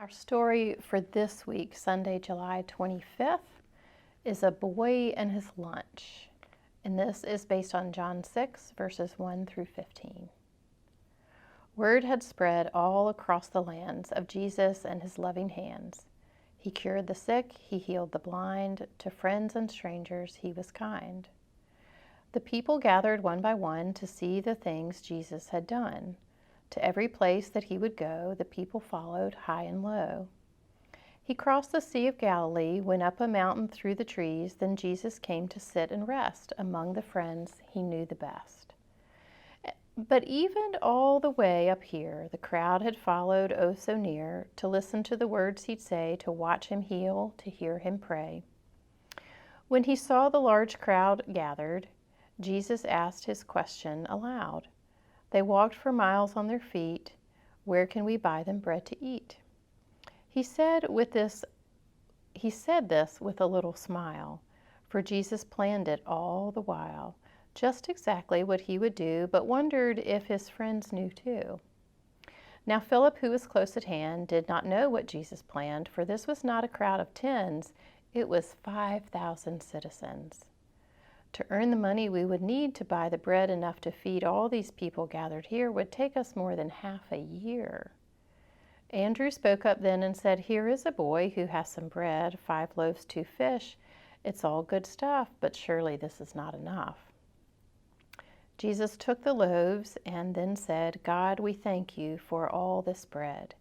Our story for this week, Sunday, July 25th, is a boy and his lunch. And this is based on John 6, verses 1 through 15. Word had spread all across the lands of Jesus and his loving hands. He cured the sick, he healed the blind, to friends and strangers he was kind. The people gathered one by one to see the things Jesus had done. To every place that he would go, the people followed high and low. He crossed the Sea of Galilee, went up a mountain through the trees, then Jesus came to sit and rest among the friends he knew the best. But even all the way up here, the crowd had followed oh so near, to listen to the words he'd say, to watch him heal, to hear him pray. When he saw the large crowd gathered, Jesus asked his question aloud. They walked for miles on their feet. Where can we buy them bread to eat? He said this with a little smile, for Jesus planned it all the while, just exactly what he would do, but wondered if his friends knew too. Now Philip, who was close at hand, did not know what Jesus planned, for this was not a crowd of tens, it was 5,000 citizens. To earn the money we would need to buy the bread enough to feed all these people gathered here would take us more than half a year. Andrew spoke up then and said, "Here is a boy who has some bread, 5 loaves, 2 fish. It's all good stuff, but surely this is not enough." Jesus took the loaves and then said, "God, we thank you for all this bread."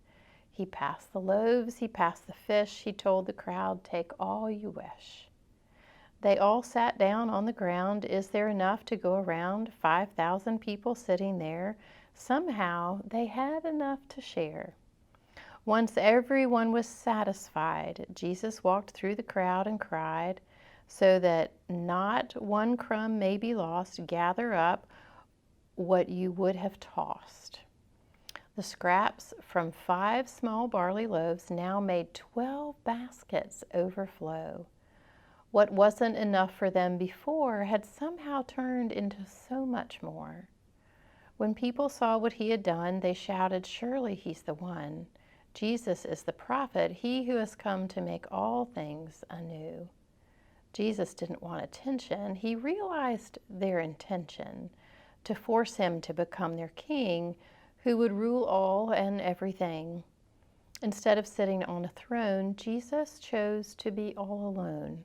He passed the loaves, he passed the fish, he told the crowd, "Take all you wish." They all sat down on the ground. Is there enough to go around? 5,000 people sitting there. Somehow they had enough to share. Once everyone was satisfied, Jesus walked through the crowd and cried, "So that not one crumb may be lost, gather up what you would have tossed." The scraps from 5 small barley loaves now made 12 baskets overflow. What wasn't enough for them before had somehow turned into so much more. When people saw what he had done, they shouted, "Surely he's the one. Jesus is the prophet, he who has come to make all things anew." Jesus didn't want attention. He realized their intention, to force him to become their king, who would rule all and everything. Instead of sitting on a throne, Jesus chose to be all alone.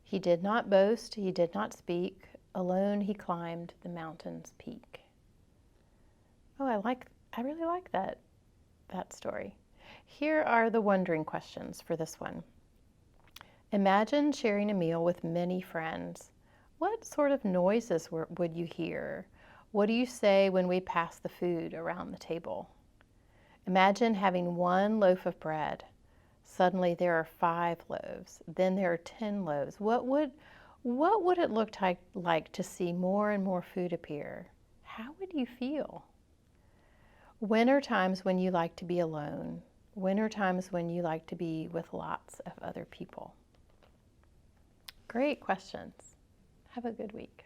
He did not boast, he did not speak. Alone he climbed the mountain's peak. Oh, I really like that story. Here are the wondering questions for this one. Imagine sharing a meal with many friends. What sort of noises would you hear? What do you say when we pass the food around the table? Imagine having 1 loaf of bread. Suddenly there are 5 loaves. Then there are 10 loaves. What would it look like to see more and more food appear? How would you feel? When are times when you like to be alone? When are times when you like to be with lots of other people? Great questions. Have a good week.